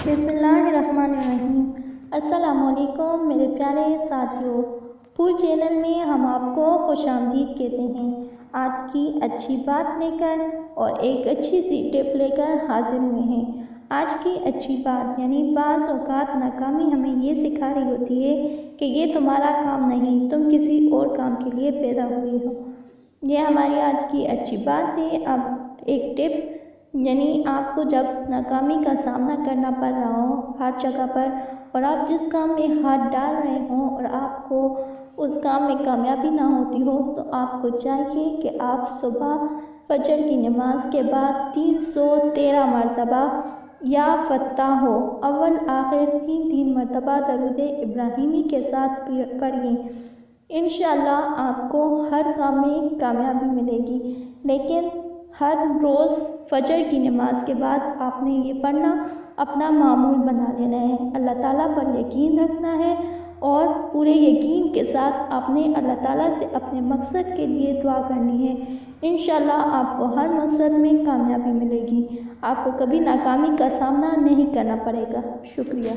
बिस्मिल्लाहिर्रहमानिर्रहीम। अस्सलामुअलैकुम मेरे प्यारे साथियों, फूल चैनल में हम आपको खुशामदीद कहते हैं। आज की अच्छी बात लेकर और एक अच्छी सी टिप लेकर हाजिर हुए हैं। आज की अच्छी बात यानी बाज़ औक़ात नाकामी हमें ये सिखा रही होती है कि ये तुम्हारा काम नहीं, तुम किसी और काम के लिए पैदा हुए हो। ये हमारी आज की अच्छी बात है। अब एक टिप यानी आपको जब नाकामी का सामना करना पड़ रहा हो हर जगह पर और आप जिस काम में हाथ डाल रहे हों और आपको उस काम में कामयाबी ना होती हो, तो आपको चाहिए कि आप सुबह फजर की नमाज के बाद 313 मरतबा या फत्ताह हो अव्वल आखिर 3 मरतबा दरूद इब्राहिमी के साथ पढ़िए। इंशाअल्लाह आपको हर काम में कामयाबी मिलेगी। लेकिन हर रोज़ फजर की नमाज के बाद आपने ये पढ़ना अपना मामूल बना लेना है। अल्लाह ताला पर यकीन रखना है और पूरे यकीन के साथ आपने अल्लाह ताला से अपने मकसद के लिए दुआ करनी है। इंशाअल्लाह आपको हर मकसद में कामयाबी मिलेगी। आपको कभी नाकामी का सामना नहीं करना पड़ेगा। शुक्रिया।